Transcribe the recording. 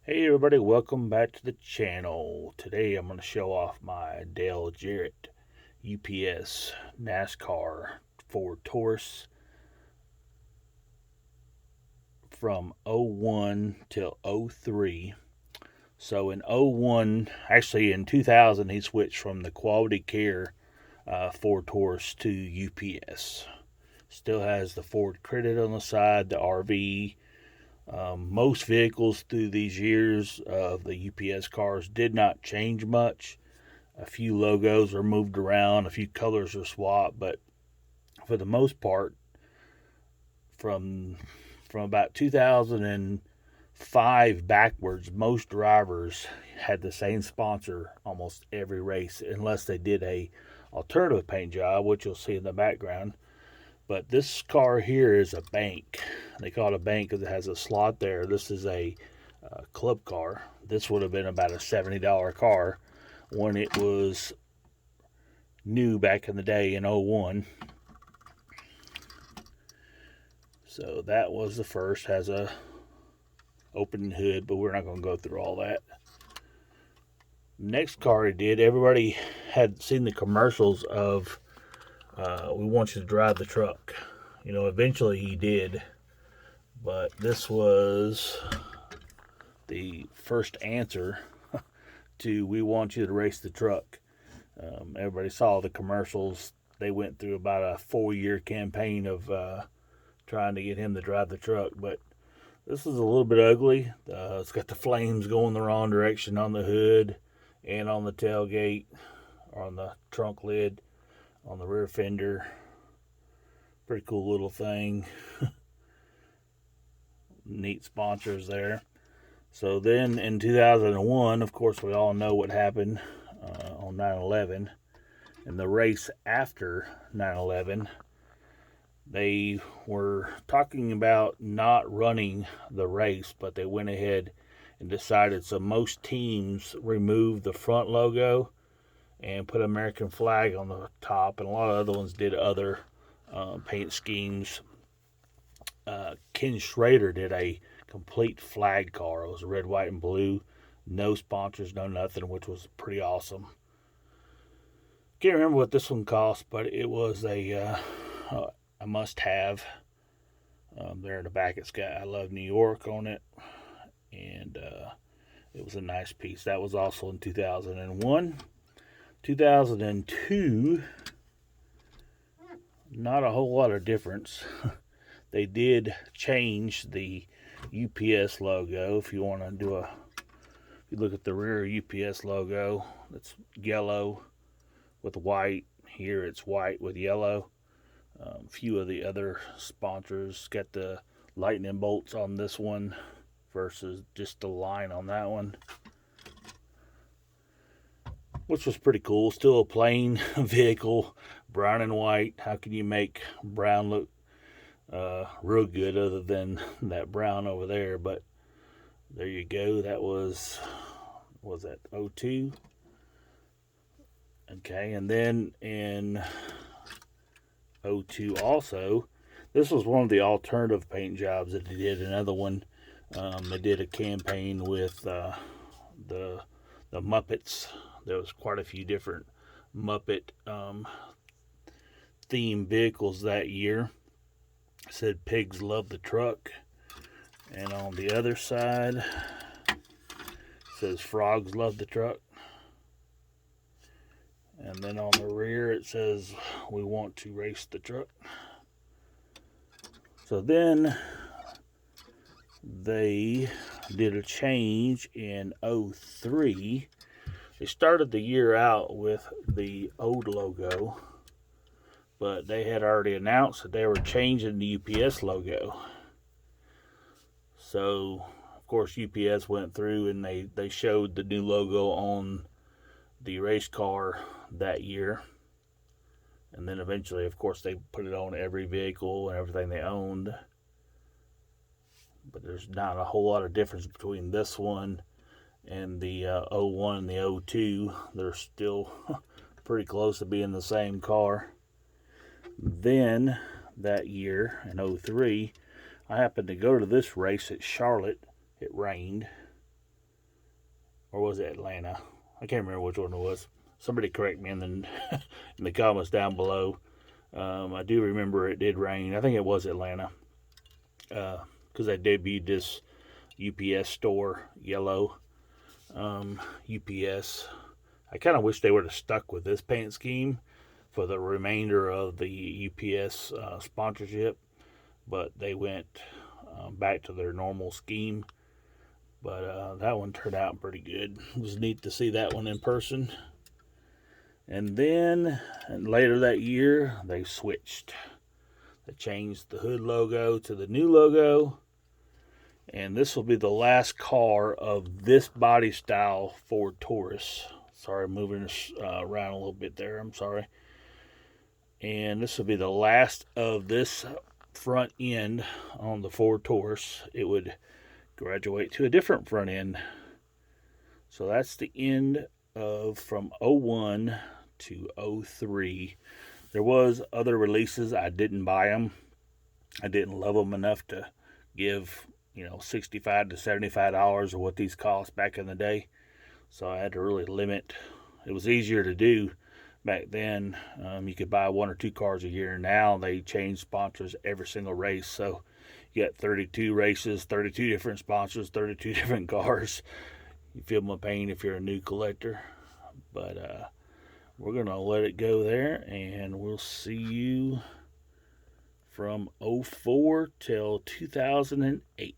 Hey everybody, welcome back to the channel. Today I'm going to show off my Jarrett UPS NASCAR Ford Taurus from '01 till '03. So in '01, actually in 2000, he switched from the Quality Care Ford Taurus to UPS. Still has the Ford credit on the side, the RV. Most vehicles through these years of the UPS cars did not change much. A few logos are moved around, a few colors are swapped, but for the most part, from about 2005 backwards, most drivers had the same sponsor almost every race, unless they did a alternative paint job, which you'll see in the background. But this car here is a bank. They call it a bank because it has a slot there. This is a club car. This would have been about a $70 car when it was new back in the day in '01. So that was the first. Has a open hood, but we're not going to go through all that. Next car he did, everybody had seen the commercials of we want you to drive the truck. Eventually he did, but this was the first answer to we want you to race the truck. Everybody saw the commercials. They went through about a 4-year campaign of trying to get him to drive the truck, but this is a little bit ugly. It's got the flames going the wrong direction on the hood and on the tailgate, or on the trunk lid, on the rear fender. Pretty cool little thing. Neat sponsors there. So then in 2001, of course, we all know what happened on 9/11. And the race after 9/11, they were talking about not running the race, but they went ahead and decided. So most teams removed the front logo and put American flag on the top, and a lot of other ones did other paint schemes. Ken Schrader did a complete flag car. It was red, white, and blue. No sponsors, no nothing, which was pretty awesome. Can't remember what this one cost, but it was a must-have. There in the back, it's got "I Love New York" on it, and it was a nice piece. That was also in 2001. 2002, not a whole lot of difference. They did change the UPS logo. If you want to do if you look at the rear UPS logo, it's yellow with white. Here it's white with yellow. A few of the other sponsors got the lightning bolts on this one versus just the line on that one, which was pretty cool. Still a plain vehicle, brown and white. How can you make brown look real good other than that brown over there? But there you go. That was that '02? Okay, and then in '02 also, this was one of the alternative paint jobs that they did. Another one, they did a campaign with the Muppets. There was quite a few different Muppet themed vehicles that year. It said "Pigs love the truck," and on the other side it says "Frogs love the truck." And then on the rear it says "We want to race the truck." So then they did a change in '03. They started the year out with the old logo, but they had already announced that they were changing the UPS logo. So, of course, UPS went through and they showed the new logo on the race car that year. And then eventually, of course, they put it on every vehicle and everything they owned. But there's not a whole lot of difference between this one and the '01 and the '02. They're still pretty close to being the same car. Then that year in '03, I happened to go to this race at Charlotte. It rained, or was it Atlanta? I can't remember which one it was. Somebody correct me in the in the comments down below. I do remember it did rain. I think it was Atlanta, because I debuted this UPS store, yellow UPS. I kind of wish they would have stuck with this paint scheme for the remainder of the UPS sponsorship, but they went back to their normal scheme. But that one turned out pretty good. It was neat to see that one in person. And then later that year, they switched. They changed the hood logo to the new logo. And this will be the last car of this body style Ford Taurus. Sorry, moving around a little bit there. I'm sorry. And this will be the last of this front end on the Ford Taurus. It would graduate to a different front end. So that's the end of from 01 to 03. There was other releases. I didn't buy them. I didn't love them enough to give, $65 to $75 or what these cost back in the day. So I had to really limit. It was easier to do back then. You could buy 1 or 2 cars a year. Now they change sponsors every single race. So you got 32 races, 32 different sponsors, 32 different cars. You feel my pain if you're a new collector. But we're going to let it go there, and we'll see you from 04 till 2008.